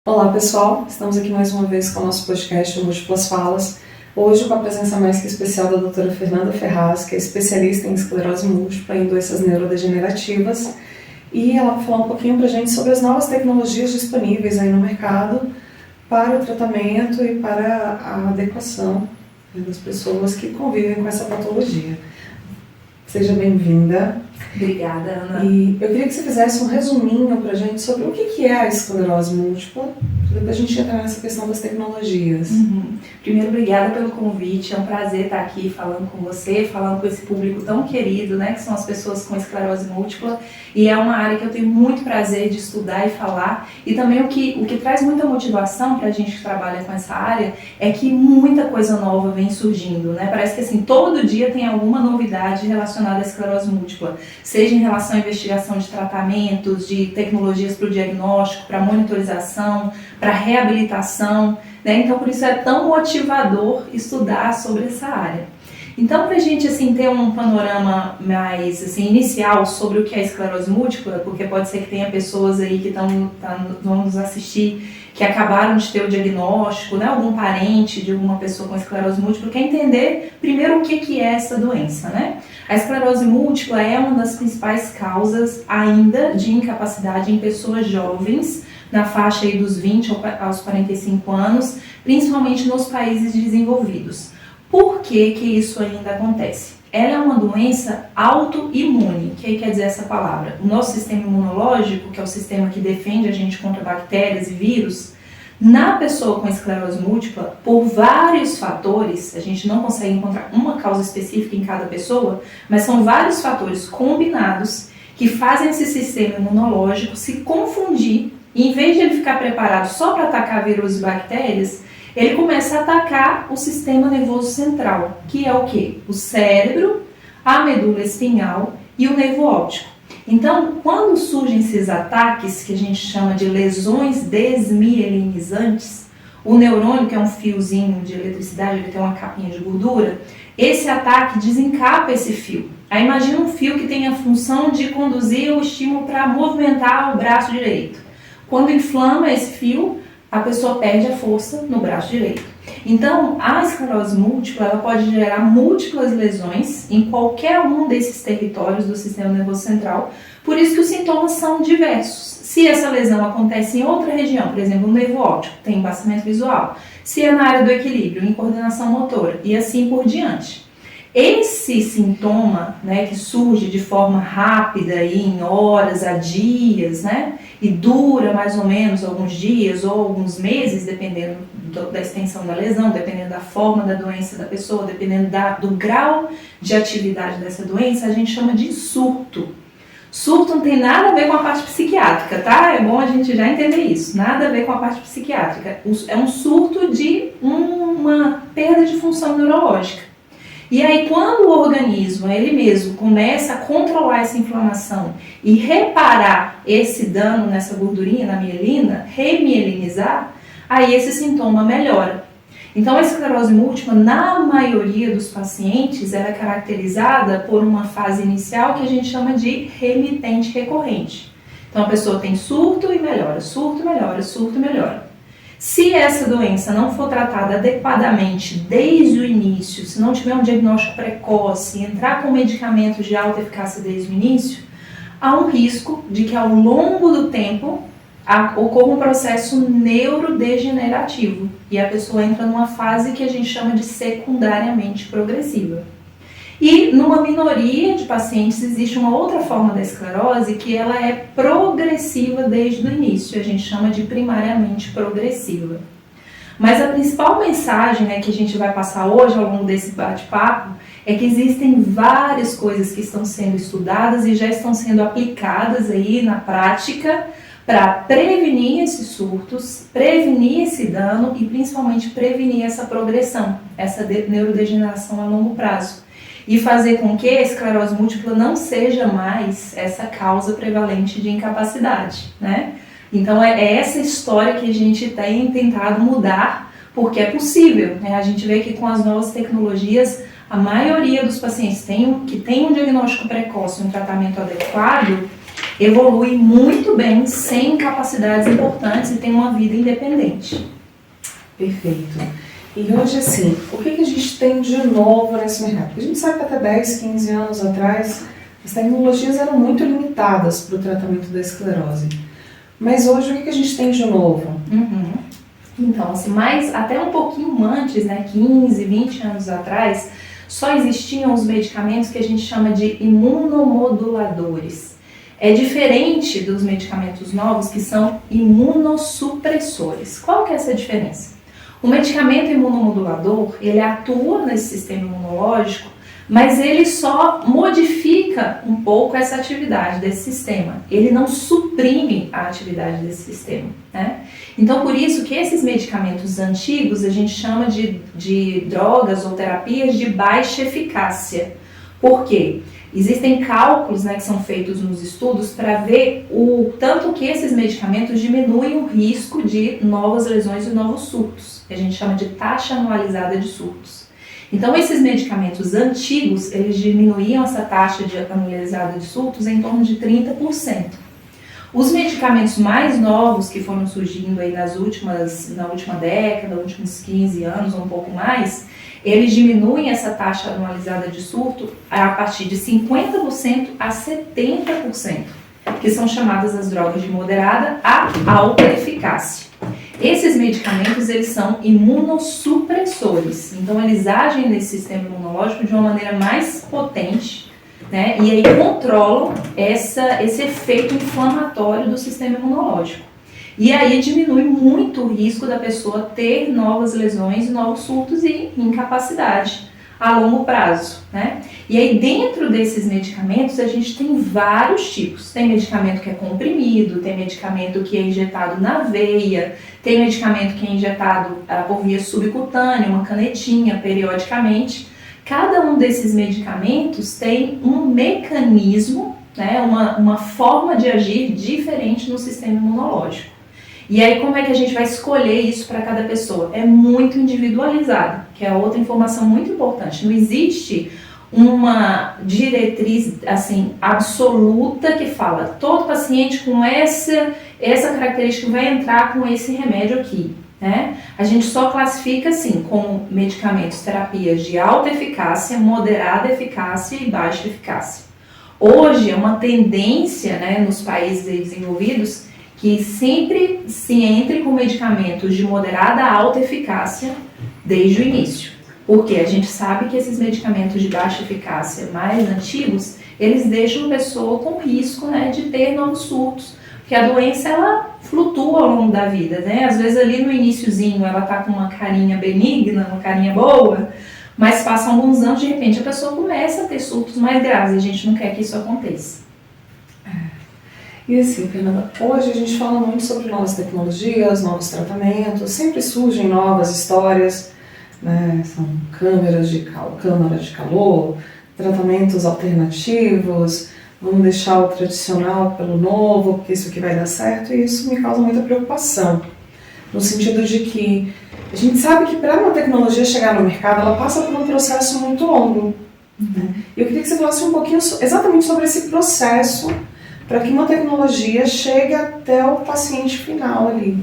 Olá pessoal, estamos aqui mais uma vez com o nosso podcast Múltiplas Falas, hoje com a presença mais que especial da doutora Fernanda Ferraz, que é especialista em esclerose múltipla e em doenças neurodegenerativas, e ela vai falar um pouquinho para a gente sobre as novas tecnologias disponíveis aí no mercado para o tratamento e para a adequação das pessoas que convivem com essa patologia. Seja bem-vinda. Obrigada, Ana. E eu queria que você fizesse um resuminho para a gente sobre o que é a esclerose múltipla, para depois a gente entrar nessa questão das tecnologias. Primeiro, obrigada pelo convite. É um prazer estar aqui falando com você, falando com esse público tão querido, né, que são as pessoas com esclerose múltipla. E é uma área que eu tenho muito prazer de estudar e falar. E também o que traz muita motivação para a gente que trabalha com essa área é que muita coisa nova vem surgindo, né? Parece que assim, todo dia tem alguma novidade relacionada à esclerose múltipla, seja em relação à investigação de tratamentos, de tecnologias para o diagnóstico, para monitorização, para reabilitação, né? Então, por isso é tão motivador estudar sobre essa área. Então, para a gente assim, ter um panorama mais assim, inicial sobre o que é esclerose múltipla, porque pode ser que tenha pessoas aí que vão nos assistir que acabaram de ter o diagnóstico, né, algum parente de alguma pessoa com esclerose múltipla, quer entender primeiro o que é essa doença, né? A esclerose múltipla é uma das principais causas ainda de incapacidade em pessoas jovens, na faixa aí dos 20 aos 45 anos, principalmente nos países desenvolvidos. Por que isso ainda acontece? Ela é uma doença autoimune. O que quer dizer essa palavra? O nosso sistema imunológico, que é o sistema que defende a gente contra bactérias e vírus, na pessoa com esclerose múltipla, por vários fatores, a gente não consegue encontrar uma causa específica em cada pessoa, mas são vários fatores combinados que fazem esse sistema imunológico se confundir e, em vez de ele ficar preparado só para atacar vírus e bactérias, ele começa a atacar o sistema nervoso central, que é o quê? O cérebro, a medula espinhal e o nervo óptico. Então, quando surgem esses ataques, que a gente chama de lesões desmielinizantes, o neurônio, que é um fiozinho de eletricidade, ele tem uma capinha de gordura, esse ataque desencapa esse fio. Aí imagina um fio que tem a função de conduzir o estímulo para movimentar o braço direito. Quando inflama esse fio, a pessoa perde a força no braço direito. Então, a esclerose múltipla ela pode gerar múltiplas lesões em qualquer um desses territórios do sistema nervoso central, por isso que os sintomas são diversos. Se essa lesão acontece em outra região, por exemplo, no nervo óptico, tem embaçamento visual, se é na área do equilíbrio, em coordenação motora e assim por diante. Esse sintoma, né, que surge de forma rápida, aí, em horas a dias, né, e dura mais ou menos alguns dias ou alguns meses, dependendo da extensão da lesão, dependendo da forma da doença da pessoa, dependendo do grau de atividade dessa doença, a gente chama de surto. Surto não tem nada a ver com a parte psiquiátrica, tá? É bom a gente já entender isso. Nada a ver com a parte psiquiátrica. É um surto de uma perda de função neurológica. E aí, quando o organismo, ele mesmo, começa a controlar essa inflamação e reparar esse dano nessa gordurinha, na mielina, remielinizar, aí esse sintoma melhora. Então, a esclerose múltipla, na maioria dos pacientes, ela é caracterizada por uma fase inicial que a gente chama de remitente recorrente. Então, a pessoa tem surto e melhora, surto, melhora, surto, melhora. Se essa doença não for tratada adequadamente desde o início, se não tiver um diagnóstico precoce, entrar com medicamentos de alta eficácia desde o início, há um risco de que ao longo do tempo ocorra um processo neurodegenerativo e a pessoa entra numa fase que a gente chama de secundariamente progressiva. E numa minoria de pacientes existe uma outra forma da esclerose que ela é progressiva desde o início, a gente chama de primariamente progressiva. Mas a principal mensagem, né, que a gente vai passar hoje ao longo desse bate-papo é que existem várias coisas que estão sendo estudadas e já estão sendo aplicadas aí na prática para prevenir esses surtos, prevenir esse dano e principalmente prevenir essa progressão, essa neurodegeneração a longo prazo. E fazer com que a esclerose múltipla não seja mais essa causa prevalente de incapacidade, né? Então é essa história que a gente tem tentado mudar, porque é possível, né? A gente vê que com as novas tecnologias, a maioria dos pacientes que tem um diagnóstico precoce, um tratamento adequado, evolui muito bem, sem capacidades importantes e tem uma vida independente. Perfeito. E hoje, assim, o que a gente tem de novo nesse mercado? Porque a gente sabe que até 10, 15 anos atrás, as tecnologias eram muito limitadas para o tratamento da esclerose. Mas hoje, o que a gente tem de novo? Então, assim, até um pouquinho antes, né, 15, 20 anos atrás, só existiam os medicamentos que a gente chama de imunomoduladores. É diferente dos medicamentos novos que são imunossupressores. Qual que é essa diferença? O medicamento imunomodulador, ele atua nesse sistema imunológico, mas ele só modifica um pouco essa atividade desse sistema. Ele não suprime a atividade desse sistema, né? Então, por isso que esses medicamentos antigos a gente chama de drogas ou terapias de baixa eficácia. Por quê? Existem cálculos, né, que são feitos nos estudos para ver o tanto que esses medicamentos diminuem o risco de novas lesões e novos surtos. A gente chama de taxa anualizada de surtos. Então, esses medicamentos antigos, eles diminuíam essa taxa de anualizada de surtos em torno de 30%. Os medicamentos mais novos que foram surgindo aí na última década, últimos 15 anos ou um pouco mais, eles diminuem essa taxa anualizada de surto a partir de 50% a 70%, que são chamadas as drogas de moderada a alta eficácia. Esses medicamentos, eles são imunossupressores, então eles agem nesse sistema imunológico de uma maneira mais potente, né? E aí controlam esse efeito inflamatório do sistema imunológico. E aí diminui muito o risco da pessoa ter novas lesões, novos surtos e incapacidade a longo prazo, né? E aí dentro desses medicamentos a gente tem vários tipos. Tem medicamento que é comprimido, tem medicamento que é injetado na veia, tem medicamento que é injetado por via subcutânea, uma canetinha periodicamente. Cada um desses medicamentos tem um mecanismo, né, uma forma de agir diferente no sistema imunológico. E aí como é que a gente vai escolher isso para cada pessoa? É muito individualizado, que é outra informação muito importante. Não existe uma diretriz assim absoluta que fala todo paciente com essa característica vai entrar com esse remédio aqui, né? A gente só classifica assim como medicamentos, terapias de alta eficácia, moderada eficácia e baixa eficácia. Hoje é uma tendência, né, nos países desenvolvidos que sempre se entre com medicamentos de moderada a alta eficácia desde o início. Porque a gente sabe que esses medicamentos de baixa eficácia mais antigos, eles deixam a pessoa com risco, né, de ter novos surtos. Porque a doença, ela flutua ao longo da vida, né? Às vezes ali no iniciozinho ela tá com uma carinha benigna, uma carinha boa, mas passam alguns anos, de repente a pessoa começa a ter surtos mais graves e a gente não quer que isso aconteça. E assim, Fernanda, hoje a gente fala muito sobre novas tecnologias, novos tratamentos, sempre surgem novas histórias, né? São câmaras de calor, tratamentos alternativos, vamos deixar o tradicional pelo novo, porque isso aqui vai dar certo, e isso me causa muita preocupação, no sentido de que a gente sabe que para uma tecnologia chegar no mercado, ela passa por um processo muito longo. Né? E eu queria que você falasse um pouquinho exatamente sobre esse processo, para que uma tecnologia chegue até o paciente final ali.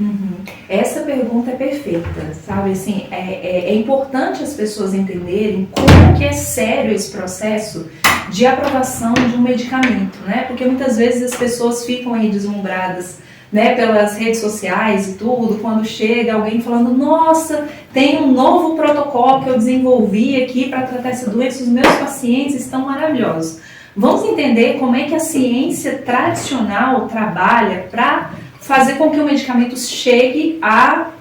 Essa pergunta é perfeita, sabe? Assim, é importante as pessoas entenderem como que é sério esse processo de aprovação de um medicamento, né? Porque muitas vezes as pessoas ficam aí deslumbradas, né, pelas redes sociais e tudo, quando chega alguém falando, nossa, tem um novo protocolo que eu desenvolvi aqui para tratar essa doença, os meus pacientes estão maravilhosos. Vamos entender como é que a ciência tradicional trabalha para fazer com que o medicamento chegue à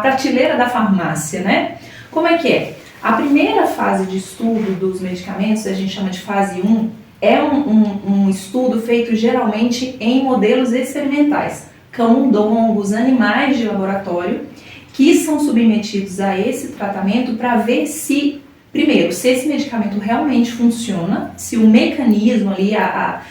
prateleira da farmácia, né? Como é que é? A primeira fase de estudo dos medicamentos, a gente chama de fase 1, é um estudo feito geralmente em modelos experimentais, camundongos, animais de laboratório, que são submetidos a esse tratamento para ver se, primeiro, se esse medicamento realmente funciona, se o mecanismo ali, a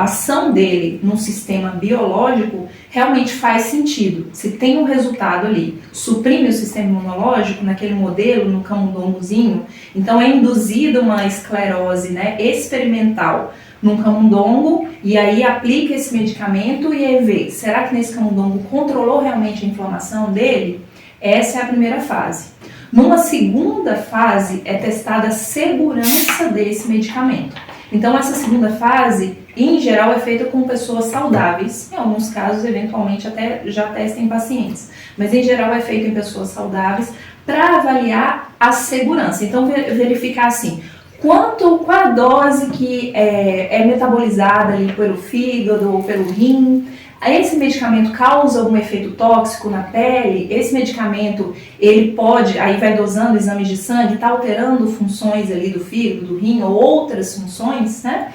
ação dele num sistema biológico realmente faz sentido, se tem um resultado ali, suprime o sistema imunológico naquele modelo, no camundongozinho, então é induzida uma esclerose, né, experimental num camundongo e aí aplica esse medicamento e aí vê, será que nesse camundongo controlou realmente a inflamação dele? Essa é a primeira fase. Numa segunda fase é testada a segurança desse medicamento. Então essa segunda fase, em geral, é feita com pessoas saudáveis. Em alguns casos, eventualmente, até já testam em pacientes. Mas em geral é feito em pessoas saudáveis para avaliar a segurança. Então verificar assim, qual a dose que é metabolizada ali pelo fígado ou pelo rim. Esse medicamento causa algum efeito tóxico na pele? Esse medicamento, ele pode, aí vai dosando exames de sangue, está alterando funções ali do fígado, do rim ou outras funções, né?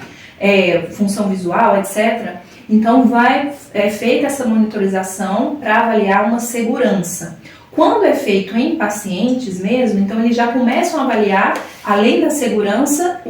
Função visual, etc. Então vai feita essa monitorização para avaliar uma segurança. Quando é feito em pacientes mesmo, então eles já começam a avaliar, além da segurança,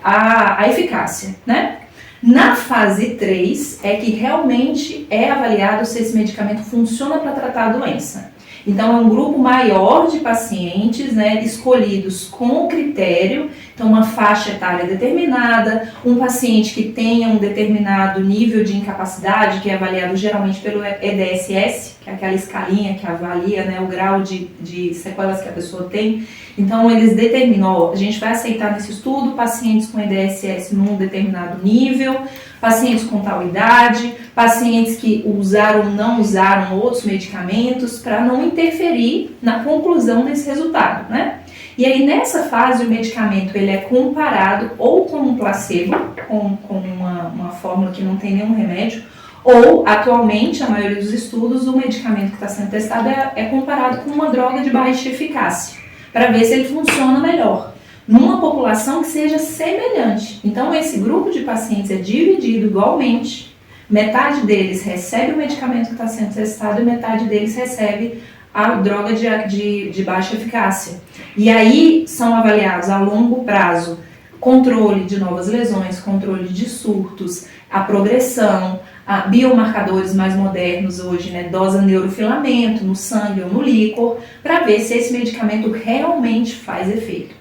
a eficácia, né? Na fase 3 é que realmente é avaliado se esse medicamento funciona para tratar a doença. Então é um grupo maior de pacientes, né, escolhidos com critério, então uma faixa etária determinada, um paciente que tenha um determinado nível de incapacidade, que é avaliado geralmente pelo EDSS, que é aquela escalinha que avalia, né, o grau de sequelas que a pessoa tem. Então eles determinam, a gente vai aceitar nesse estudo pacientes com EDSS num determinado nível, pacientes com tal idade, pacientes que usaram ou não usaram outros medicamentos, para não interferir na conclusão desse resultado, né? E aí nessa fase o medicamento ele é comparado ou com um placebo, com uma fórmula que não tem nenhum remédio, ou atualmente a maioria dos estudos o medicamento que está sendo testado é comparado com uma droga de baixa eficácia, para ver se ele funciona melhor, numa população que seja semelhante. Então esse grupo de pacientes é dividido igualmente, metade deles recebe o medicamento que está sendo testado e metade deles recebe a droga de baixa eficácia. E aí são avaliados a longo prazo controle de novas lesões, controle de surtos, a progressão, biomarcadores mais modernos hoje, né, dosa neurofilamento no sangue ou no líquor, para ver se esse medicamento realmente faz efeito.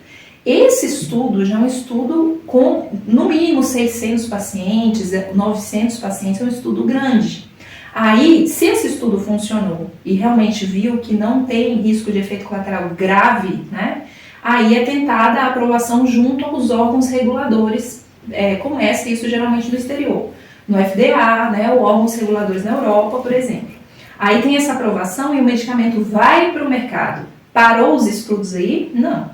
Esse estudo já é um estudo com no mínimo 600 pacientes, 900 pacientes, é um estudo grande. Aí, se esse estudo funcionou e realmente viu que não tem risco de efeito colateral grave, né, aí é tentada a aprovação junto aos órgãos reguladores, como isso geralmente no exterior, no FDA, né, ou órgãos reguladores na Europa, por exemplo. Aí tem essa aprovação e o medicamento vai para o mercado. Parou os estudos aí? Não.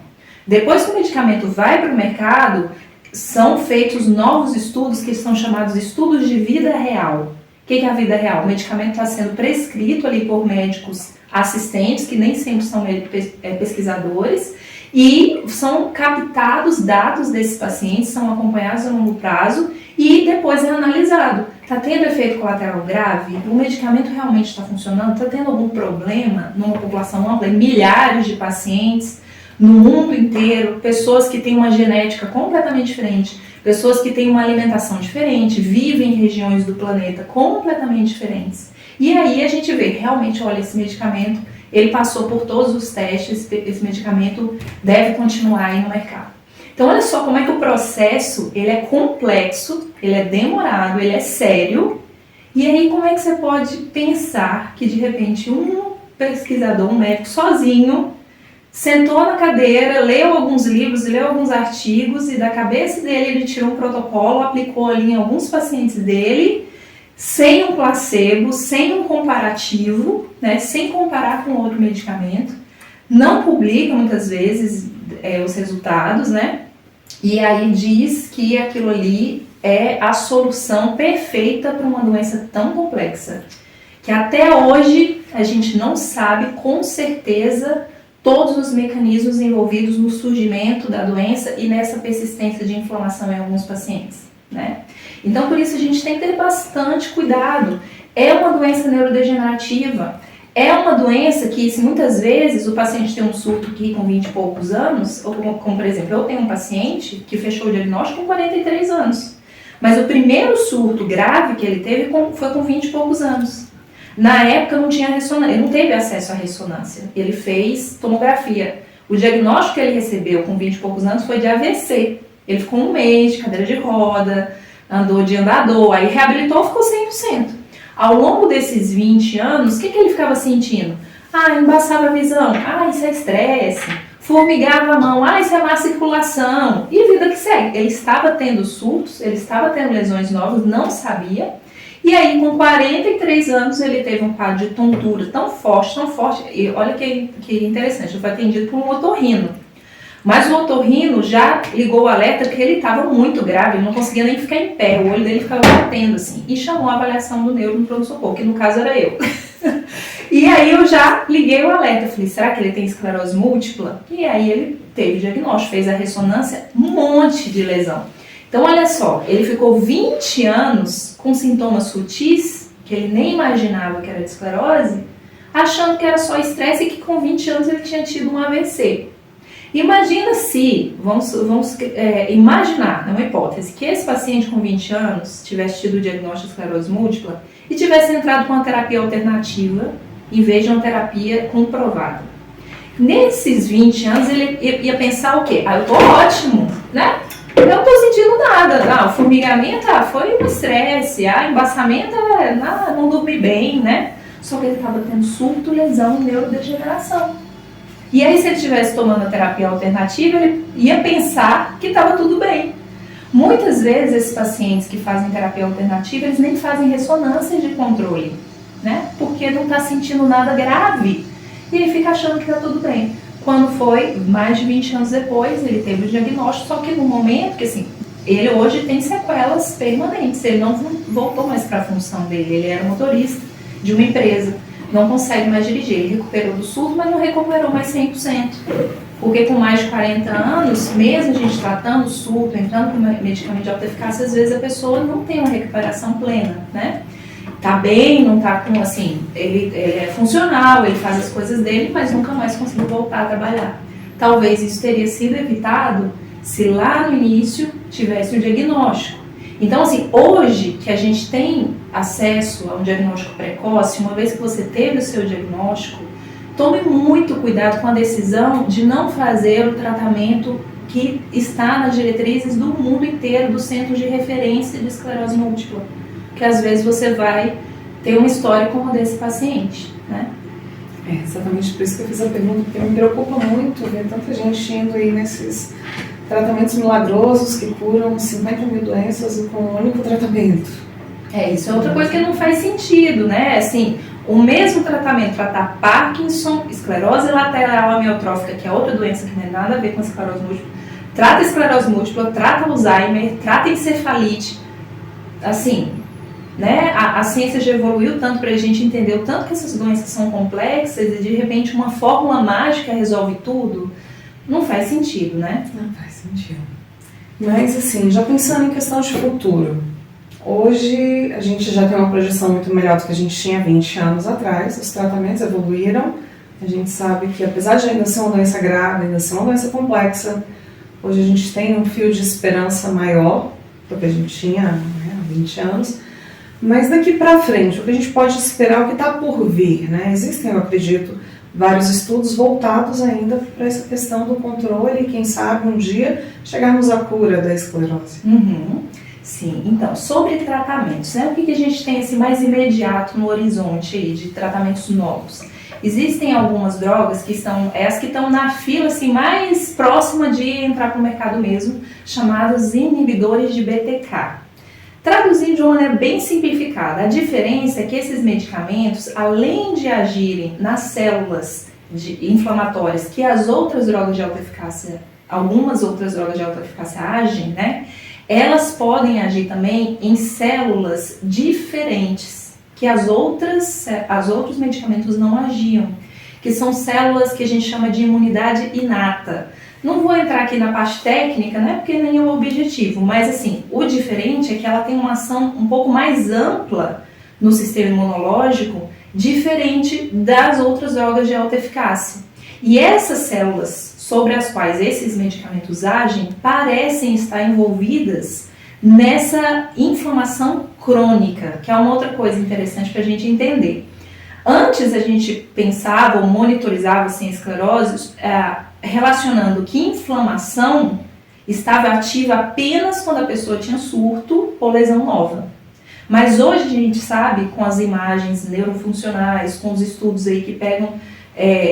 Depois que o medicamento vai para o mercado, são feitos novos estudos que são chamados estudos de vida real. O que é a vida real? O medicamento está sendo prescrito ali por médicos assistentes, que nem sempre são pesquisadores, e são captados dados desses pacientes, são acompanhados a longo prazo e depois é analisado. Está tendo efeito colateral grave? O medicamento realmente está funcionando? Está tendo algum problema numa população ampla? Milhares de pacientes no mundo inteiro, pessoas que têm uma genética completamente diferente, pessoas que têm uma alimentação diferente, vivem em regiões do planeta completamente diferentes. E aí a gente vê, realmente, olha, esse medicamento, ele passou por todos os testes, esse medicamento deve continuar aí no mercado. Então olha só como é que o processo, ele é complexo, ele é demorado, ele é sério, e aí como é que você pode pensar que de repente um pesquisador, um médico sozinho, sentou na cadeira, leu alguns livros, leu alguns artigos e da cabeça dele ele tirou um protocolo, aplicou ali em alguns pacientes dele, sem um placebo, sem um comparativo, né, sem comparar com outro medicamento, não publica muitas vezes os resultados, né, e aí diz que aquilo ali é a solução perfeita para uma doença tão complexa, que até hoje a gente não sabe com certeza todos os mecanismos envolvidos no surgimento da doença e nessa persistência de inflamação em alguns pacientes, né? Então, por isso, a gente tem que ter bastante cuidado. É uma doença neurodegenerativa, é uma doença que, se muitas vezes o paciente tem um surto aqui com 20 e poucos anos, ou como por exemplo, eu tenho um paciente que fechou o diagnóstico com 43 anos, mas o primeiro surto grave que ele teve foi com 20 e poucos anos. Na época não tinha ressonância, ele não teve acesso à ressonância, ele fez tomografia. O diagnóstico que ele recebeu com 20 e poucos anos foi de AVC. Ele ficou um mês de cadeira de roda, andou de andador, aí reabilitou, ficou 100%. Ao longo desses 20 anos, o que ele ficava sentindo? Embaçava a visão, isso é estresse, formigava a mão, isso é má circulação, e a vida que segue. Ele estava tendo surtos, ele estava tendo lesões novas, não sabia, e aí com 43 anos ele teve um quadro de tontura tão forte, e olha que interessante, ele foi atendido por um otorrino. Mas o otorrino já ligou o alerta que ele estava muito grave, ele não conseguia nem ficar em pé, o olho dele ficava batendo assim, e chamou a avaliação do neuro no pronto-socorro, que no caso era eu. E aí eu já liguei o alerta, falei, será que ele tem esclerose múltipla? E aí ele teve o diagnóstico, fez a ressonância, um monte de lesão. Então olha só, ele ficou 20 anos com sintomas sutis, que ele nem imaginava que era de esclerose, achando que era só estresse e que com 20 anos ele tinha tido um AVC. Imagina se, vamos imaginar, é uma hipótese, que esse paciente com 20 anos tivesse tido o diagnóstico de esclerose múltipla e tivesse entrado com uma terapia alternativa em vez de uma terapia comprovada. Nesses 20 anos ele ia pensar o quê? Eu tô ótimo, né? Eu não tô sentindo nada. O formigamento foi um estresse, embaçamento não dormi bem, né? Só que ele estava tendo surto, lesão, neurodegeneração. E aí, se ele estivesse tomando a terapia alternativa, ele ia pensar que estava tudo bem. Muitas vezes, esses pacientes que fazem terapia alternativa, eles nem fazem ressonância de controle, né? Porque não está sentindo nada grave. E ele fica achando que está tudo bem. Quando foi, mais de 20 anos depois, ele teve o diagnóstico, só que no momento que, assim, ele hoje tem sequelas permanentes. Ele não voltou mais para a função dele. Ele era motorista de uma empresa. Não consegue mais dirigir, ele recuperou do surto, mas não recuperou mais 100%. Porque com mais de 40 anos, mesmo a gente tratando o surto, entrando com medicamento de alta eficácia, às vezes a pessoa não tem uma recuperação plena, né? Tá bem, não tá com, assim, ele é funcional, ele faz as coisas dele, mas nunca mais conseguiu voltar a trabalhar. Talvez isso teria sido evitado se lá no início tivesse o diagnóstico. Então, assim, hoje que a gente tem acesso a um diagnóstico precoce, uma vez que você teve o seu diagnóstico, tome muito cuidado com a decisão de não fazer o tratamento que está nas diretrizes do mundo inteiro, dos centros de referência de esclerose múltipla. Que às vezes você vai ter uma história como a desse paciente, né? É exatamente por isso que eu fiz a pergunta, porque me preocupa muito ver tanta gente indo aí nesses tratamentos milagrosos que curam 50 mil doenças com um único tratamento. Isso é outra coisa que não faz sentido, né? Assim, o mesmo tratamento, tratar Parkinson, esclerose lateral amiotrófica, que é outra doença que não tem nada a ver com esclerose múltipla, trata esclerose múltipla, trata Alzheimer, trata encefalite. Assim, né? A ciência já evoluiu tanto para a gente entender o tanto que essas doenças são complexas e de repente uma fórmula mágica resolve tudo. Não faz sentido, né? Não faz sentido. Mas assim, já pensando em questão de futuro, hoje a gente já tem uma projeção muito melhor do que a gente tinha 20 anos atrás, os tratamentos evoluíram, a gente sabe que apesar de ainda ser uma doença grave, ainda ser uma doença complexa, hoje a gente tem um fio de esperança maior do que a gente tinha, né, há 20 anos, mas daqui para frente, o que a gente pode esperar, o que está por vir, né? Existem, eu acredito, vários estudos voltados ainda para essa questão do controle e quem sabe um dia chegarmos à cura da esclerose. Sim, então, sobre tratamentos, né? O que a gente tem assim, mais imediato no horizonte aí, de tratamentos novos? Existem algumas drogas que são as que estão na fila assim, mais próxima de entrar para o mercado mesmo, chamadas inibidores de BTK. Traduzindo de uma maneira bem simplificada, a diferença é que esses medicamentos, além de agirem nas células inflamatórias que as outras drogas de alta eficácia, algumas outras drogas de alta eficácia agem, né? Elas podem agir também em células diferentes que os outros medicamentos não agiam, que são células que a gente chama de imunidade inata. Não vou entrar aqui na parte técnica, né, porque nem é o objetivo, mas assim, o diferente é que ela tem uma ação um pouco mais ampla no sistema imunológico, diferente das outras drogas de alta eficácia. E essas células sobre as quais esses medicamentos agem parecem estar envolvidas nessa inflamação crônica, que é uma outra coisa interessante para a gente entender. Antes a gente pensava ou monitorizava assim, a esclerose relacionando que inflamação estava ativa apenas quando a pessoa tinha surto ou lesão nova. Mas hoje a gente sabe, com as imagens neurofuncionais, com os estudos aí que pegam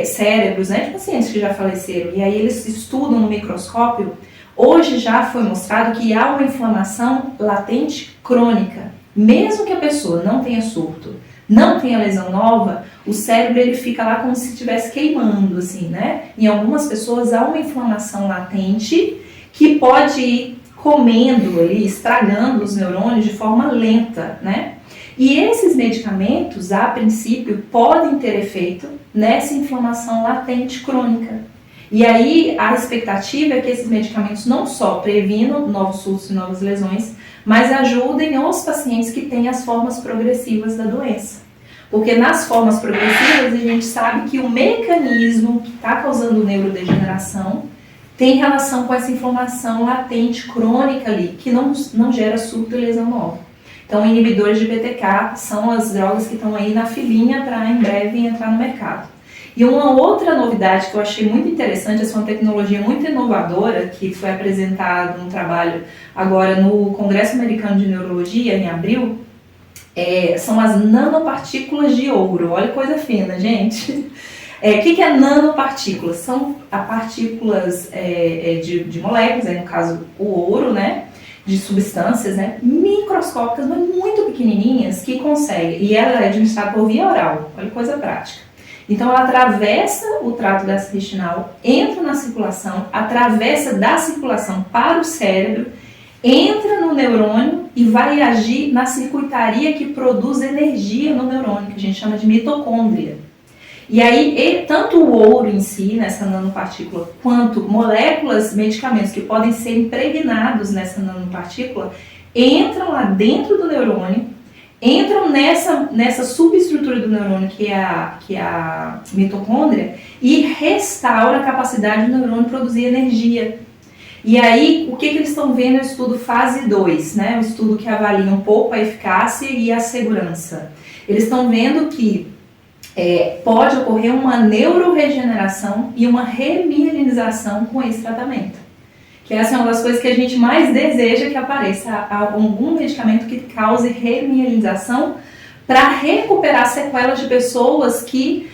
cérebros, né, de pacientes que já faleceram, e aí eles estudam no microscópio, hoje já foi mostrado que há uma inflamação latente crônica. Mesmo que a pessoa não tenha surto, não tenha lesão nova, o cérebro ele fica lá como se estivesse queimando, assim, né? Em algumas pessoas há uma inflamação latente que pode ir comendo ali, estragando os neurônios de forma lenta, né? E esses medicamentos, a princípio, podem ter efeito nessa inflamação latente crônica. E aí a expectativa é que esses medicamentos não só previnam novos surtos e novas lesões, mas ajudem os pacientes que têm as formas progressivas da doença. Porque nas formas progressivas a gente sabe que o mecanismo que está causando neurodegeneração tem relação com essa inflamação latente crônica ali, que não gera surto e lesão nova. Então, inibidores de BTK são as drogas que estão aí na filinha para em breve entrar no mercado. E uma outra novidade que eu achei muito interessante, essa é uma tecnologia muito inovadora, que foi apresentado num trabalho agora no Congresso Americano de Neurologia, em abril, são as nanopartículas de ouro. Olha que coisa fina, gente. O que é nanopartículas? São partículas de moléculas, no caso o ouro, né? De substâncias, né? Microscópicas, mas muito pequenininhas, que conseguem, e ela é administrada por via oral. Olha que coisa prática. Então ela atravessa o trato gastrointestinal, entra na circulação, atravessa da circulação para o cérebro, entra no neurônio e vai agir na circuitaria que produz energia no neurônio, que a gente chama de mitocôndria. E aí, tanto o ouro em si, nessa nanopartícula, quanto moléculas, medicamentos que podem ser impregnados nessa nanopartícula, entram lá dentro do neurônio, entram nessa subestrutura do neurônio, que é a mitocôndria, e restaura a capacidade do neurônio produzir energia. E aí, o que eles estão vendo no estudo fase 2, né? Um estudo que avalia um pouco a eficácia e a segurança. Eles estão vendo que pode ocorrer uma neuroregeneração e uma remielinização com esse tratamento. Que essa é uma das coisas que a gente mais deseja que apareça algum medicamento que cause remielinização para recuperar sequelas de pessoas que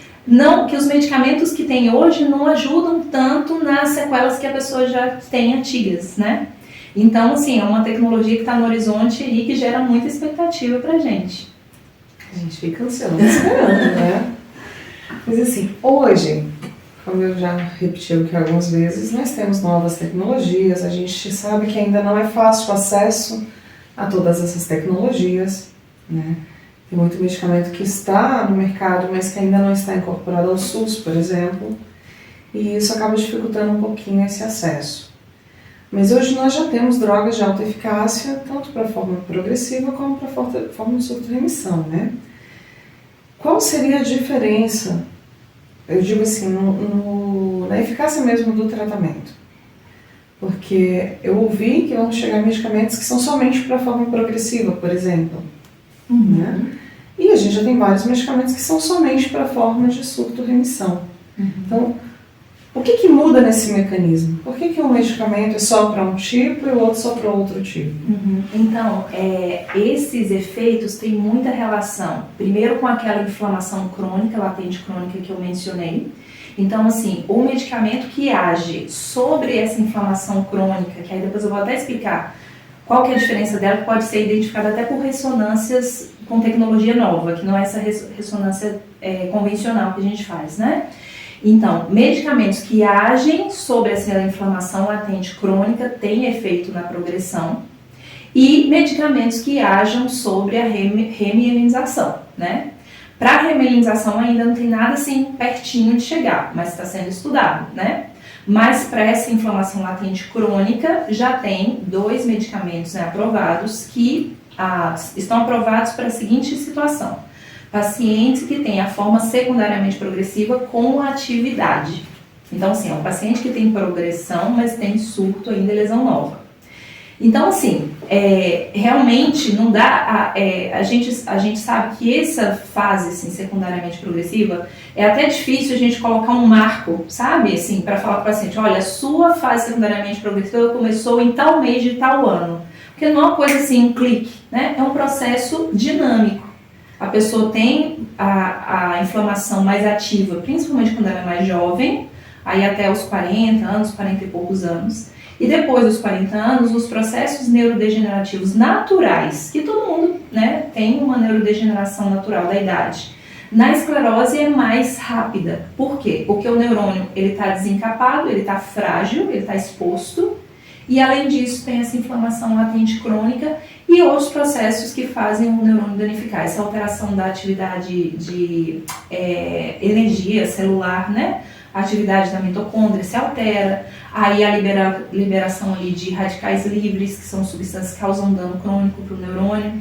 os medicamentos que tem hoje não ajudam tanto nas sequelas que a pessoa já tem antigas, né? Então, assim, é uma tecnologia que está no horizonte e que gera muita expectativa pra gente. A gente fica ansioso esperando, né? Mas assim, hoje, como eu já repeti aqui algumas vezes, nós temos novas tecnologias, a gente sabe que ainda não é fácil o acesso a todas essas tecnologias, né? Tem muito medicamento que está no mercado, mas que ainda não está incorporado ao SUS, por exemplo, e isso acaba dificultando um pouquinho esse acesso. Mas hoje nós já temos drogas de alta eficácia, tanto para a forma progressiva como para a forma de surto-remissão, né? Qual seria a diferença, eu digo assim, na eficácia mesmo do tratamento? Porque eu ouvi que vão chegar medicamentos que são somente para a forma progressiva, por exemplo. Né? E a gente já tem vários medicamentos que são somente para a forma de surto-remissão. Então, o que muda nesse mecanismo? Por que um medicamento é só para um tipo e o outro só para outro tipo? Então, esses efeitos têm muita relação, primeiro com aquela inflamação crônica, latente crônica que eu mencionei. Então, assim, o medicamento que age sobre essa inflamação crônica, que aí depois eu vou até explicar qual que é a diferença dela, que pode ser identificada até por ressonâncias com tecnologia nova, que não é essa ressonância convencional que a gente faz, né? Então, medicamentos que agem sobre essa inflamação latente crônica têm efeito na progressão e medicamentos que agem sobre a remielinização, né? Para a remielinização ainda não tem nada assim pertinho de chegar, mas está sendo estudado, né? Mas para essa inflamação latente crônica já tem 2 medicamentos, né, aprovados que estão aprovados para a seguinte situação: pacientes que têm a forma secundariamente progressiva com atividade. Então, assim, é um paciente que tem progressão, mas tem surto ainda, lesão nova. Então, assim, realmente não dá, a gente sabe que essa fase, assim, secundariamente progressiva, é até difícil a gente colocar um marco, sabe, assim, para falar para o paciente, olha, a sua fase secundariamente progressiva começou em tal mês de tal ano. Porque Porque não é uma coisa assim, um clique, né? É um processo dinâmico. A pessoa tem a inflamação mais ativa, principalmente quando ela é mais jovem, aí até os 40 anos, 40 e poucos anos. E depois dos 40 anos, os processos neurodegenerativos naturais, que todo mundo, né, tem uma neurodegeneração natural da idade. Na esclerose é mais rápida. Por quê? Porque o neurônio está desencapado, ele está frágil, ele está exposto. E além disso tem essa inflamação latente crônica e outros processos que fazem o neurônio danificar. Essa alteração da atividade de energia celular, né? A atividade da mitocôndria se altera, aí a liberação ali de radicais livres, que são substâncias que causam dano crônico para o neurônio.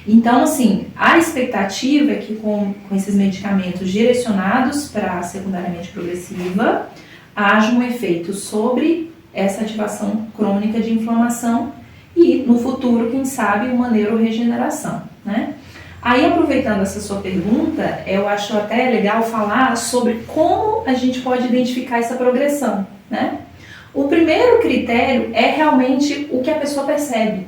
Então, assim, a expectativa é que com esses medicamentos direcionados para a secundariamente progressiva, haja um efeito sobre essa ativação crônica de inflamação e, no futuro, quem sabe, uma neuroregeneração, né? Aí, aproveitando essa sua pergunta, eu acho até legal falar sobre como a gente pode identificar essa progressão, né? O primeiro critério é realmente o que a pessoa percebe.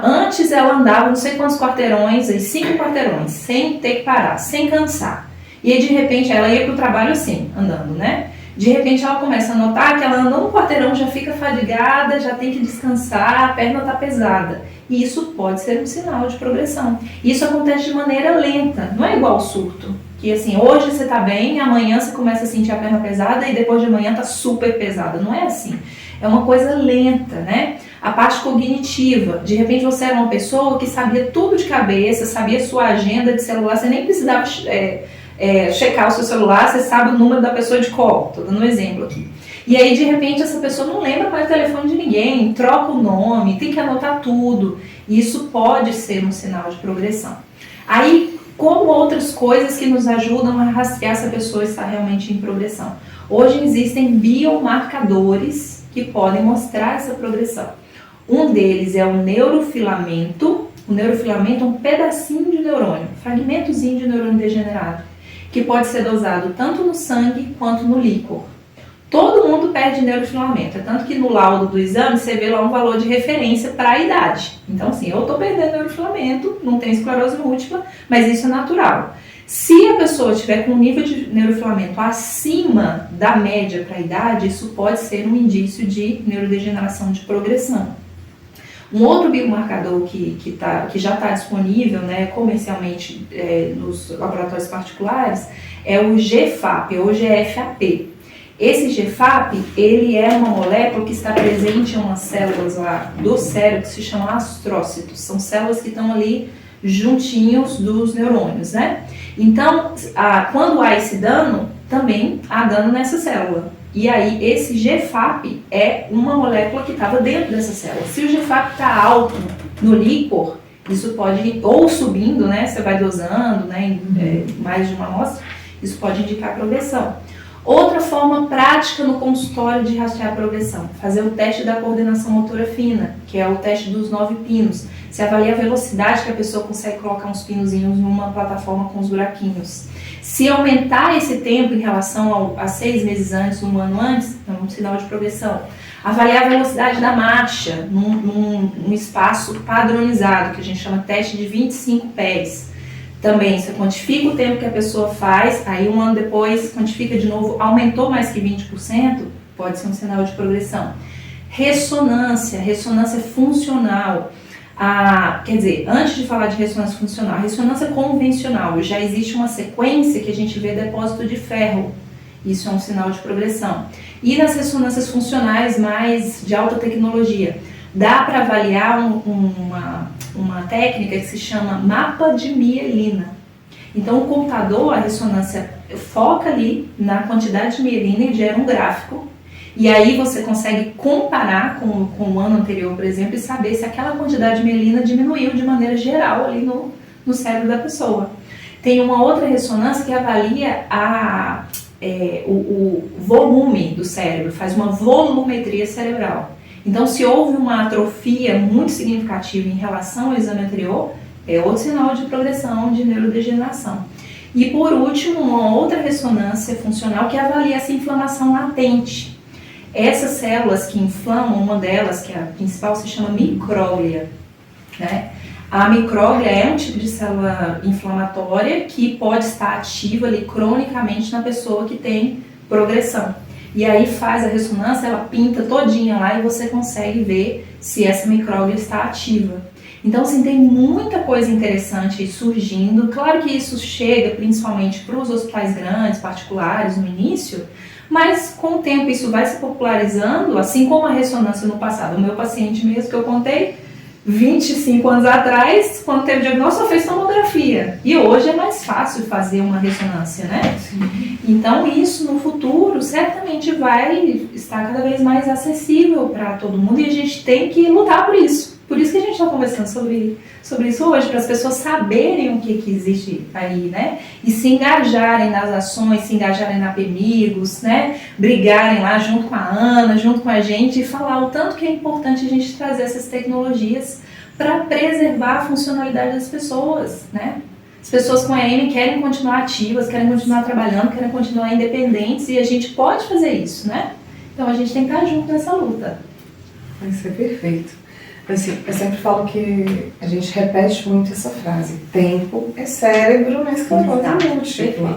Antes ela andava não sei quantos quarteirões, 5 quarteirões, sem ter que parar, sem cansar. E aí, de repente, ela ia para o trabalho assim, andando, né? De repente ela começa a notar que ela andou um quarteirão, já fica fadigada, já tem que descansar, a perna está pesada. E isso pode ser um sinal de progressão. Isso acontece de maneira lenta, não é igual ao surto. Que assim, hoje você está bem, amanhã você começa a sentir a perna pesada e depois de amanhã está super pesada. Não é assim. É uma coisa lenta, né? A parte cognitiva. De repente você era uma pessoa que sabia tudo de cabeça, sabia sua agenda de celular, você nem precisava checar o seu celular, você sabe o número da pessoa de cor. Estou dando um exemplo aqui. E aí, de repente, essa pessoa não lembra mais o telefone de ninguém, troca o nome, tem que anotar tudo. Isso pode ser um sinal de progressão. Aí, como outras coisas que nos ajudam a rastrear se a pessoa está realmente em progressão? Hoje existem biomarcadores que podem mostrar essa progressão. Um deles é o neurofilamento. O neurofilamento é um pedacinho de neurônio, fragmentozinho de neurônio degenerado, que pode ser dosado tanto no sangue quanto no líquor. Todo mundo perde neurofilamento, é tanto que no laudo do exame você vê lá um valor de referência para a idade. Então assim, eu estou perdendo neurofilamento, não tenho esclerose múltipla, mas isso é natural. Se a pessoa tiver com um nível de neurofilamento acima da média para a idade, isso pode ser um indício de neurodegeneração de progressão. Um outro biomarcador que já está disponível, né, comercialmente nos laboratórios particulares é o GFAP, ou GFAP. Esse GFAP, ele é uma molécula que está presente em umas células lá do cérebro que se chamam astrócitos. São células que estão ali juntinhos dos neurônios, né? Então, quando há esse dano, também há dano nessa célula. E aí, esse GFAP é uma molécula que estava dentro dessa célula. Se o GFAP está alto no líquor, isso pode, ou subindo, né? Você vai dosando, né? Mais de uma amostra, isso pode indicar progressão. Outra forma prática no consultório de rastrear a progressão, fazer o teste da coordenação motora fina, que é o teste dos 9 pinos. Você avalia a velocidade que a pessoa consegue colocar uns pinozinhos numa plataforma com os buraquinhos. Se aumentar esse tempo em relação a 6 meses antes, 1 ano antes, é um sinal de progressão. Avaliar a velocidade da marcha num espaço padronizado, que a gente chama teste de 25 pés. Também, você quantifica o tempo que a pessoa faz, aí 1 ano depois quantifica de novo, aumentou mais que 20%, pode ser um sinal de progressão. Ressonância funcional. Quer dizer, antes de falar de ressonância funcional, ressonância convencional, já existe uma sequência que a gente vê depósito de ferro. Isso é um sinal de progressão. E nas ressonâncias funcionais mais de alta tecnologia, dá para avaliar uma técnica que se chama mapa de mielina. Então o computador, a ressonância, foca ali na quantidade de mielina e gera um gráfico. E aí você consegue comparar com o ano anterior, por exemplo, e saber se aquela quantidade de mielina diminuiu de maneira geral ali no cérebro da pessoa. Tem uma outra ressonância que avalia o volume do cérebro, faz uma volumetria cerebral. Então, se houve uma atrofia muito significativa em relação ao exame anterior, é outro sinal de progressão de neurodegeneração. E por último, uma outra ressonância funcional que avalia essa inflamação latente. Essas células que inflamam, uma delas, que é a principal, se chama micróglia. né? A micróglia é um tipo de célula inflamatória que pode estar ativa ali cronicamente na pessoa que tem progressão. E aí faz a ressonância, ela pinta todinha lá e você consegue ver se essa micróglia está ativa. Então, assim, tem muita coisa interessante aí surgindo. Claro que isso chega principalmente para os hospitais grandes, particulares, no início, mas com o tempo isso vai se popularizando, assim como a ressonância no passado. O meu paciente mesmo que eu contei, 25 anos atrás, quando teve diagnóstico, só fez tomografia. E hoje é mais fácil fazer uma ressonância, né? Sim. Então isso no futuro certamente vai estar cada vez mais acessível para todo mundo e a gente tem que lutar por isso. Por isso que a gente está conversando sobre isso hoje, para as pessoas saberem o que existe aí, né? E se engajarem nas ações, se engajarem na Apemigos, né? Brigarem lá junto com a Ana, junto com a gente e falar o tanto que é importante a gente trazer essas tecnologias para preservar a funcionalidade das pessoas, né? As pessoas com AM querem continuar ativas, querem continuar trabalhando, querem continuar independentes e a gente pode fazer isso, né? Então a gente tem que estar junto nessa luta. Isso é perfeito. Assim, eu sempre falo que a gente repete muito essa frase: tempo é cérebro na esclerose múltipla.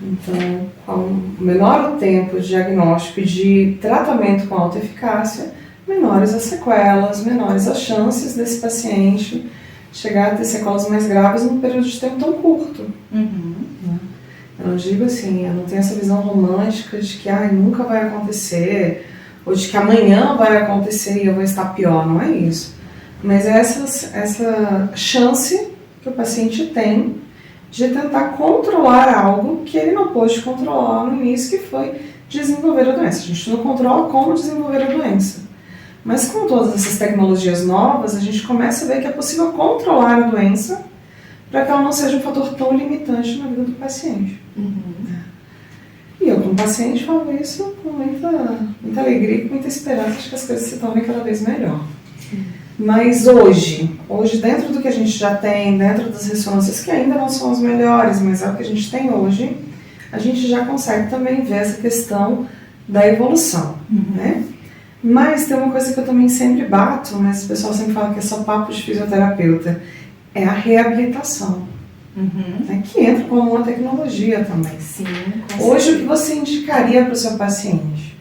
Então, com menor o tempo de diagnóstico e de tratamento com alta eficácia, menores as sequelas, menores as chances desse paciente chegar a ter sequelas mais graves num período de tempo tão curto. Eu não digo assim, eu não tenho essa visão romântica de que nunca vai acontecer, ou de que amanhã vai acontecer e eu vou estar pior, não é isso. Mas é essa chance que o paciente tem de tentar controlar algo que ele não pôde controlar no início, que foi desenvolver a doença. A gente não controla como desenvolver a doença. Mas com todas essas tecnologias novas, a gente começa a ver que é possível controlar a doença para que ela não seja um fator tão limitante na vida do paciente. E eu, como paciente, falo isso com muita alegria e com muita esperança de que as coisas se tornem cada vez melhor. Mas hoje, dentro do que a gente já tem, dentro das ressonâncias que ainda não são as melhores, mas é o que a gente tem hoje, a gente já consegue também ver essa questão da evolução, né? Mas tem uma coisa que eu também sempre bato, mas o pessoal sempre fala que é só papo de fisioterapeuta, é a reabilitação. Né, que entra como uma tecnologia também. Sim, hoje, o que você indicaria para o seu paciente?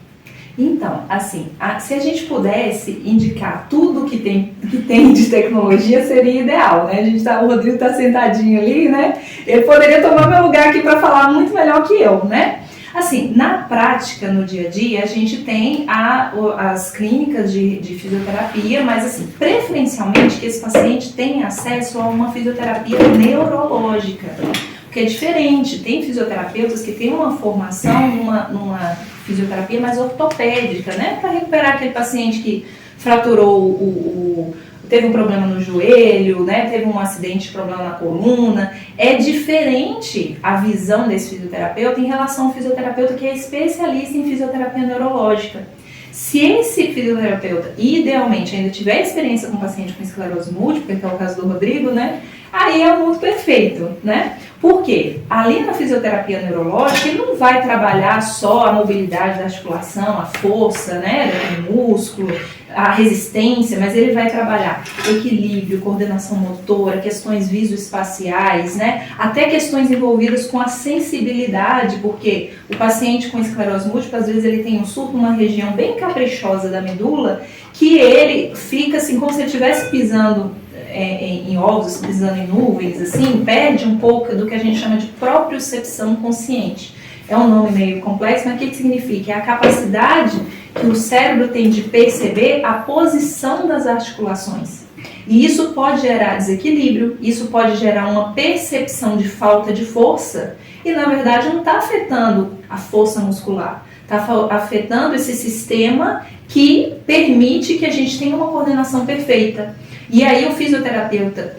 Então, assim, se a gente pudesse indicar tudo que tem de tecnologia, seria ideal, né? O Rodrigo está sentadinho ali, né? Ele poderia tomar meu lugar aqui para falar muito melhor que eu, né? Assim, na prática, no dia a dia, a gente tem as clínicas de fisioterapia, mas assim, preferencialmente que esse paciente tenha acesso a uma fisioterapia neurológica, porque é diferente. Tem fisioterapeutas que têm uma formação numa fisioterapia mais ortopédica, né? Para recuperar aquele paciente que fraturou teve um problema no joelho, né? Teve um acidente, problema na coluna. É diferente a visão desse fisioterapeuta em relação ao fisioterapeuta que é especialista em fisioterapia neurológica. Se esse fisioterapeuta, idealmente, ainda tiver experiência com paciente com esclerose múltipla, que é o caso do Rodrigo, né? Aí é muito perfeito, né? Por quê? Ali na fisioterapia neurológica, ele não vai trabalhar só a mobilidade da articulação, a força, né, do músculo, a resistência, mas ele vai trabalhar equilíbrio, coordenação motora, questões visoespaciais, né, até questões envolvidas com a sensibilidade, porque o paciente com esclerose múltipla, às vezes ele tem um surto numa região bem caprichosa da medula, que ele fica assim, como se ele estivesse pisando em ovos, pisando em nuvens, assim, perde um pouco do que a gente chama de propriocepção consciente. É um nome meio complexo, mas o que significa? É a capacidade que o cérebro tem de perceber a posição das articulações. E isso pode gerar desequilíbrio, isso pode gerar uma percepção de falta de força, e na verdade não está afetando a força muscular, está afetando esse sistema que permite que a gente tenha uma coordenação perfeita. E aí o fisioterapeuta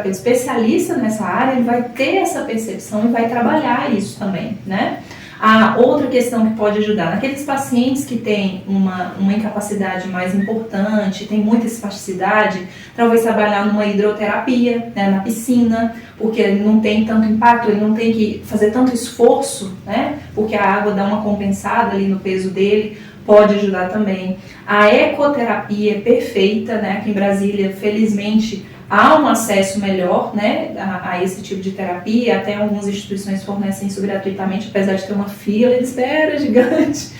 especialista nessa área, ele vai ter essa percepção e vai trabalhar isso também, né? A outra questão que pode ajudar, naqueles pacientes que têm uma incapacidade mais importante, tem muita espasticidade, talvez trabalhar numa hidroterapia, né, na piscina, porque ele não tem tanto impacto, ele não tem que fazer tanto esforço, né, porque a água dá uma compensada ali no peso dele. pode ajudar também. A ecoterapia é perfeita, né? Aqui em Brasília, felizmente, há um acesso melhor, né, a esse tipo de terapia. Até algumas instituições fornecem isso gratuitamente, apesar de ter uma fila de espera gigante.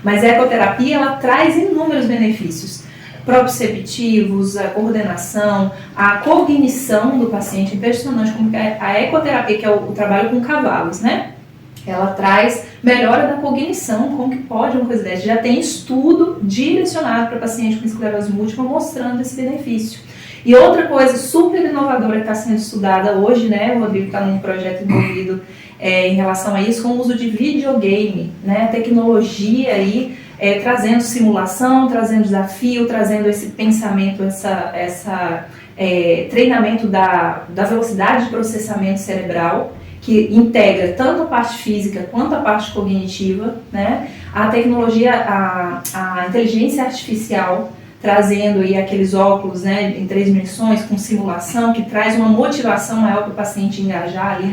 Mas a ecoterapia, ela traz inúmeros benefícios proprioceptivos, a coordenação, a cognição do paciente. Impressionante como a ecoterapia, que é o trabalho com cavalos, né? Ela traz melhora da cognição. Como que pode uma coisa dessa? Já tem estudo direcionado para paciente com esclerose múltipla mostrando esse benefício. E outra coisa super inovadora que está sendo estudada hoje, né? O Rodrigo está num projeto envolvido em relação a isso, com o uso de videogame, né? Tecnologia aí, trazendo simulação, trazendo desafio, trazendo esse pensamento, treinamento da velocidade de processamento cerebral, que integra tanto a parte física quanto a parte cognitiva, né? A tecnologia, a inteligência artificial, trazendo aí aqueles óculos, né, em 3 dimensões, com simulação, que traz uma motivação maior para o paciente engajar ali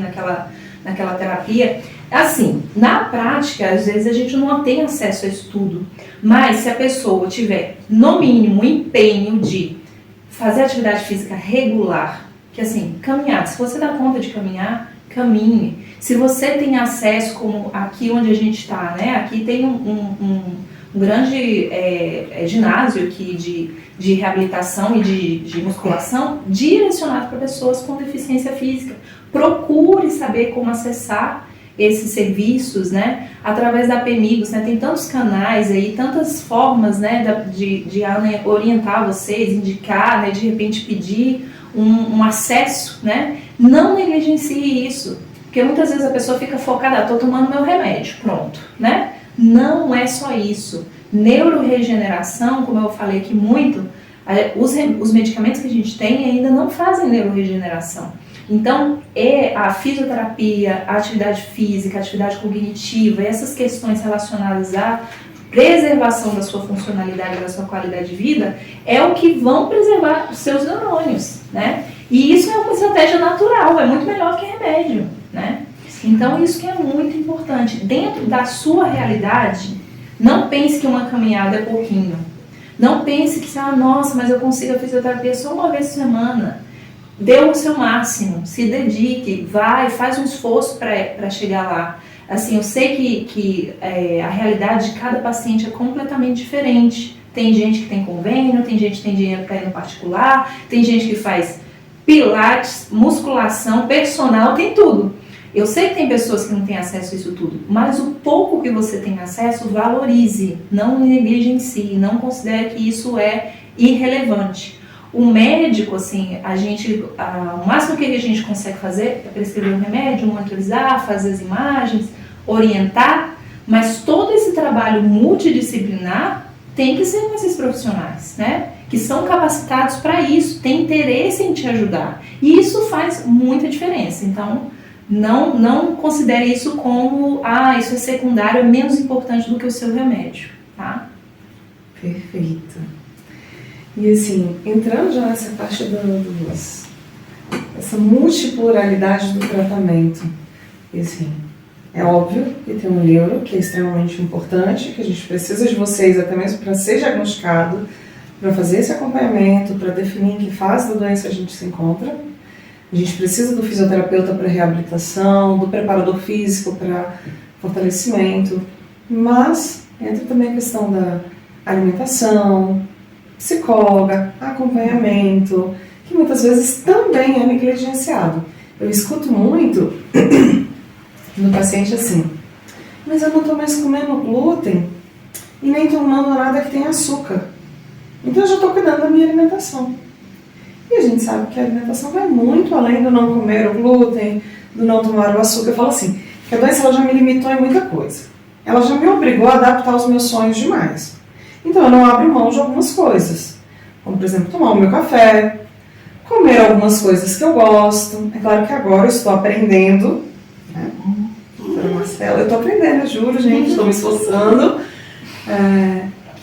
naquela terapia. Assim, na prática, às vezes a gente não tem acesso a isso tudo, mas se a pessoa tiver, no mínimo, o empenho de fazer atividade física regular, que assim, caminhar, se você dá conta de caminhar, caminhe. Se você tem acesso, como aqui onde a gente está, né, aqui tem um grande ginásio aqui de reabilitação e de musculação direcionado para pessoas com deficiência física. Procure saber como acessar esses serviços, né, através da Apemigos, né, tem tantos canais aí, tantas formas, né, de orientar vocês, indicar, né, de repente pedir um acesso, né, não negligencie isso, porque muitas vezes a pessoa fica focada, estou tomando meu remédio, pronto, né. Não é só isso. Neuroregeneração, como eu falei aqui muito, os medicamentos que a gente tem ainda não fazem neuroregeneração. Então, a fisioterapia, a atividade física, a atividade cognitiva, essas questões relacionadas à preservação da sua funcionalidade, da sua qualidade de vida, é o que vão preservar os seus neurônios, né? E isso é uma estratégia natural, é muito melhor que remédio, né? Então, isso que é muito importante. Dentro da sua realidade, não pense que uma caminhada é pouquinho. Não pense que, nossa, mas eu consigo a fisioterapia só uma vez por semana. Dê o seu máximo, se dedique, vai, faz um esforço para chegar lá. Assim, eu sei que a realidade de cada paciente é completamente diferente. Tem gente que tem convênio, tem gente que tem dinheiro para ir no particular, tem gente que faz pilates, musculação, personal, tem tudo. Eu sei que tem pessoas que não têm acesso a isso tudo, mas o pouco que você tem acesso, valorize, não negligencie, não considere que isso é irrelevante. O médico, assim, o máximo que a gente consegue fazer é prescrever um remédio, monitorizar, fazer as imagens, orientar, mas todo esse trabalho multidisciplinar tem que ser com esses profissionais, né? Que são capacitados para isso, têm interesse em te ajudar. E isso faz muita diferença. Então, não considere isso como, isso é secundário, é menos importante do que o seu remédio, tá? Perfeito. E assim, entrando já nessa parte essa multipluralidade do tratamento, e assim, é óbvio que tem um neuro que é extremamente importante, que a gente precisa de vocês até mesmo para ser diagnosticado, para fazer esse acompanhamento, para definir em que fase da doença a gente se encontra. A gente precisa do fisioterapeuta para reabilitação, do preparador físico para fortalecimento, mas entra também a questão da alimentação, psicóloga, acompanhamento, que muitas vezes também é negligenciado. Eu escuto muito no paciente assim, mas eu não estou mais comendo glúten e nem tomando nada que tenha açúcar, então eu já estou cuidando da minha alimentação. E a gente sabe que a alimentação vai muito além do não comer o glúten, do não tomar o açúcar. Eu falo assim, que a doença ela já me limitou em muita coisa. Ela já me obrigou a adaptar os meus sonhos demais. Então eu não abro mão de algumas coisas. Como, por exemplo, tomar o meu café, comer algumas coisas que eu gosto. É claro que agora eu estou aprendendo, né? Doutora Marcela, eu estou aprendendo, eu juro, gente, estou me esforçando.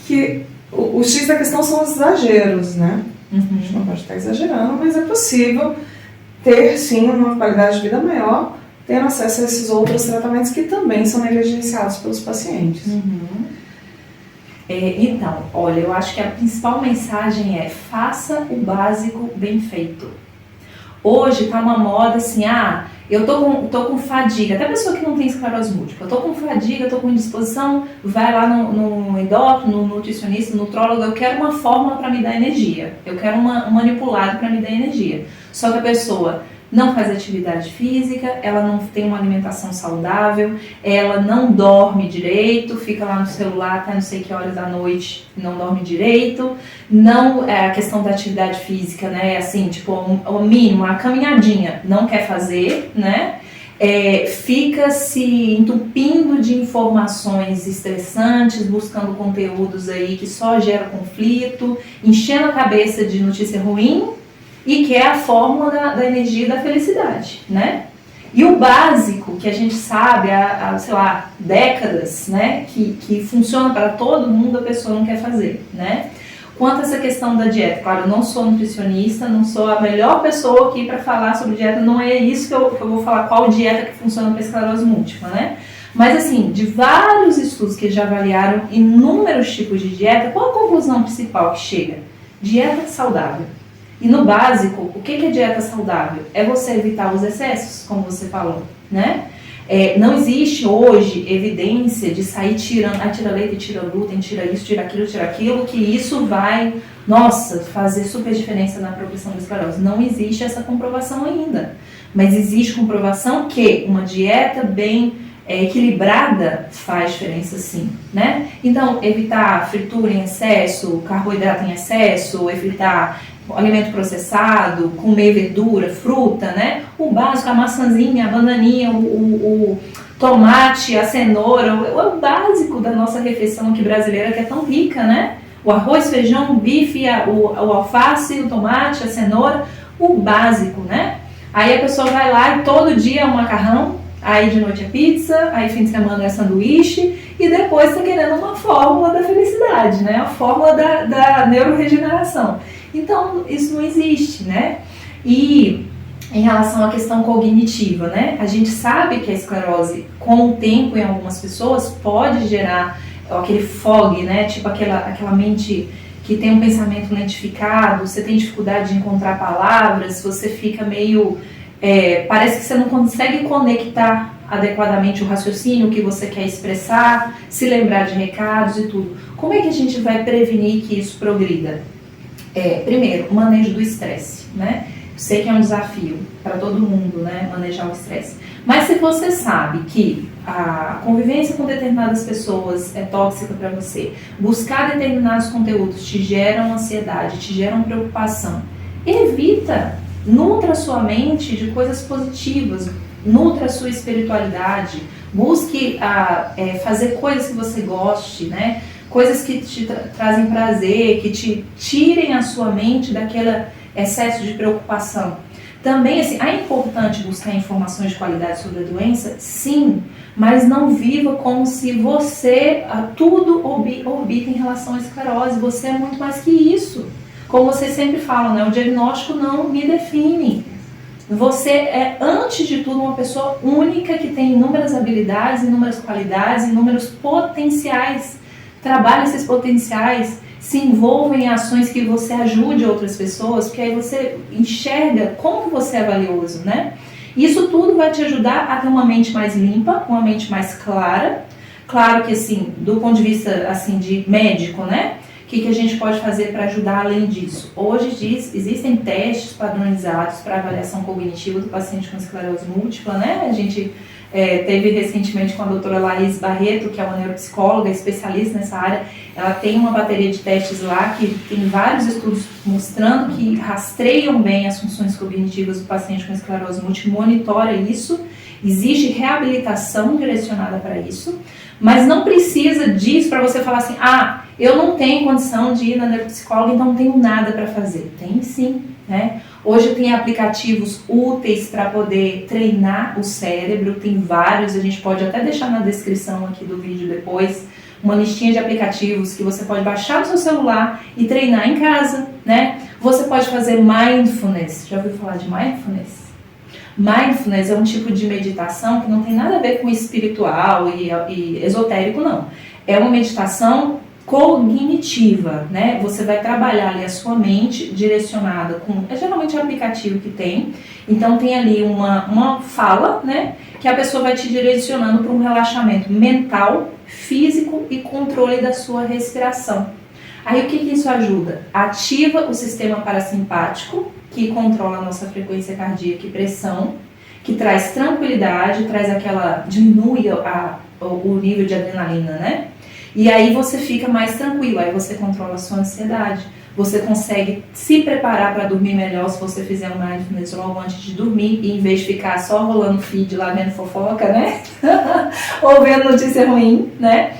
Que o X da questão são os exageros, né? A gente não pode estar exagerando, mas é possível ter, sim, uma qualidade de vida maior, tendo acesso a esses outros tratamentos que também são negligenciados pelos pacientes. Então, olha, eu acho que a principal mensagem é: faça o básico bem feito. Hoje tá uma moda assim, eu tô com fadiga, até pessoa que não tem esclerose múltipla, eu tô com fadiga, tô com indisposição, vai lá no endócrino, no nutricionista, no nutrólogo, eu quero uma fórmula para me dar energia, eu quero um manipulado para me dar energia. Só que a pessoa não faz atividade física, ela não tem uma alimentação saudável, ela não dorme direito, fica lá no celular até não sei que horas da noite, não dorme direito, não, a questão da atividade física, né, assim, tipo, o mínimo, a caminhadinha, não quer fazer, né, fica se entupindo de informações estressantes, buscando conteúdos aí que só geram conflito, enchendo a cabeça de notícia ruim, e que é a fórmula da energia e da felicidade, né? E o básico, que a gente sabe há sei lá, décadas, né? Que funciona para todo mundo, a pessoa não quer fazer, né? Quanto a essa questão da dieta, claro, eu não sou nutricionista, não sou a melhor pessoa aqui para falar sobre dieta, não é isso que eu vou falar, qual dieta que funciona para esclerose múltipla, né? Mas assim, de vários estudos que já avaliaram inúmeros tipos de dieta, qual a conclusão principal que chega? Dieta saudável. E no básico, o que é dieta saudável? É você evitar os excessos, como você falou, né? Não existe hoje evidência de sair tirando, tira leite, tira glúten, tira isso, tira aquilo, que isso vai, nossa, fazer super diferença na progressão da esclerose. Não existe essa comprovação ainda. Mas existe comprovação que uma dieta bem equilibrada faz diferença sim, né? Então, evitar fritura em excesso, carboidrato em excesso, evitar alimento processado, comer verdura, fruta, né? O básico, a maçãzinha, a bananinha, o tomate, a cenoura, o básico da nossa refeição aqui brasileira, que é tão rica, né? O arroz, feijão, o bife, o alface, o tomate, a cenoura, o básico, né? Aí a pessoa vai lá e todo dia é um macarrão, aí de noite é pizza, aí fim de semana é sanduíche, e depois tá querendo uma fórmula da felicidade, né? A fórmula da neuroregeneração. Então, isso não existe, né? E em relação à questão cognitiva, né? A gente sabe que a esclerose, com o tempo, em algumas pessoas, pode gerar aquele fog, né? Tipo aquela mente que tem um pensamento lentificado, você tem dificuldade de encontrar palavras, você fica meio... parece que você não consegue conectar adequadamente o raciocínio que você quer expressar, se lembrar de recados e tudo. Como é que a gente vai prevenir que isso progrida? Primeiro, o manejo do estresse, né? Sei que é um desafio para todo mundo, né? Manejar o estresse. Mas se você sabe que a convivência com determinadas pessoas é tóxica para você, buscar determinados conteúdos te geram ansiedade, te geram preocupação, evita, nutra sua mente de coisas positivas, nutra a sua espiritualidade, busque fazer coisas que você goste, né? Coisas que te trazem prazer, que te tirem a sua mente daquele excesso de preocupação. Também, assim, é importante buscar informações de qualidade sobre a doença? Sim, mas não viva como se você tudo orbita em relação à esclerose. Você é muito mais que isso. Como vocês sempre falam, né? O diagnóstico não me define. Você é, antes de tudo, uma pessoa única que tem inúmeras habilidades, inúmeras qualidades, inúmeros potenciais. Trabalhe esses potenciais, se envolva em ações que você ajude outras pessoas, porque aí você enxerga como você é valioso, né? Isso tudo vai te ajudar a ter uma mente mais limpa, uma mente mais clara. Claro que, assim, do ponto de vista, assim, de médico, né? O que a gente pode fazer para ajudar além disso? Hoje existem testes padronizados para avaliação cognitiva do paciente com esclerose múltipla, né? A gente teve recentemente com a doutora Laís Barreto, que é uma neuropsicóloga especialista nessa área. Ela tem uma bateria de testes lá que tem vários estudos mostrando que rastreiam bem as funções cognitivas do paciente com esclerose múltipla, monitora isso. Existe reabilitação direcionada para isso, mas não precisa disso para você falar assim, eu não tenho condição de ir na neuropsicóloga, então não tenho nada para fazer. Tem sim, né? Hoje tem aplicativos úteis para poder treinar o cérebro, tem vários, a gente pode até deixar na descrição aqui do vídeo depois, uma listinha de aplicativos que você pode baixar no seu celular e treinar em casa, né? Você pode fazer mindfulness, já ouviu falar de mindfulness? Mindfulness é um tipo de meditação que não tem nada a ver com espiritual e esotérico, não. É uma meditação cognitiva, né? Você vai trabalhar ali a sua mente direcionada é geralmente aplicativo que tem, então tem ali uma fala, né? Que a pessoa vai te direcionando para um relaxamento mental, físico e controle da sua respiração. Aí o que isso ajuda? Ativa o sistema parasimpático, que controla a nossa frequência cardíaca e pressão, que traz tranquilidade, diminui o nível de adrenalina, né? E aí você fica mais tranquilo, aí você controla a sua ansiedade, você consegue se preparar para dormir melhor se você fizer um mindfulness logo antes de dormir, e em vez de ficar só rolando feed lá vendo fofoca, né? Ou vendo notícia ruim, né?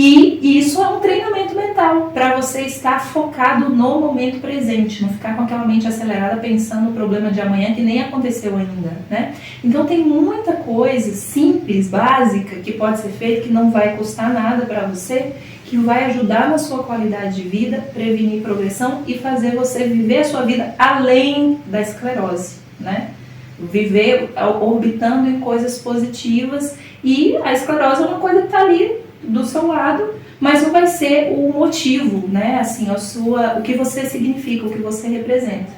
E isso é um treinamento mental, para você estar focado no momento presente, não ficar com aquela mente acelerada pensando no problema de amanhã que nem aconteceu ainda, né? Então tem muita coisa simples, básica, que pode ser feita, que não vai custar nada para você, que vai ajudar na sua qualidade de vida, prevenir progressão e fazer você viver a sua vida além da esclerose, né? Viver orbitando em coisas positivas, e a esclerose é uma coisa que está ali do seu lado, mas não vai ser o motivo, né? Assim, o que você significa, o que você representa.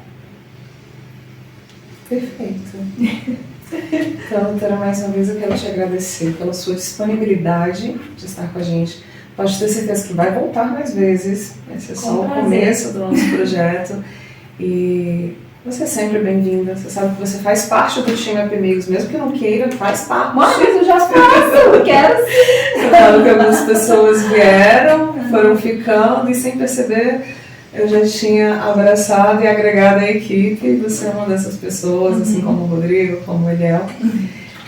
Perfeito. Então, doutora, mais uma vez eu quero te agradecer pela sua disponibilidade de estar com a gente. Pode ter certeza que vai voltar mais vezes. Esse é só o começo do nosso projeto. E você é sempre bem-vinda. Você sabe que você faz parte do time Apimigos, mesmo que não queira, faz parte. Mas eu já faço, eu quero sim. Eu falo que algumas pessoas vieram, foram ficando, e sem perceber eu já tinha abraçado e agregado a equipe, e você é uma dessas pessoas, assim como o Rodrigo, como o Eliel.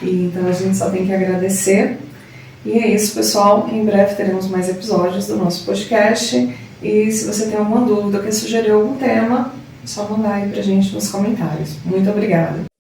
E então a gente só tem que agradecer. E é isso, pessoal. Em breve teremos mais episódios do nosso podcast. E se você tem alguma dúvida ou quer sugerir algum tema, é só mandar aí pra gente nos comentários. Muito obrigada.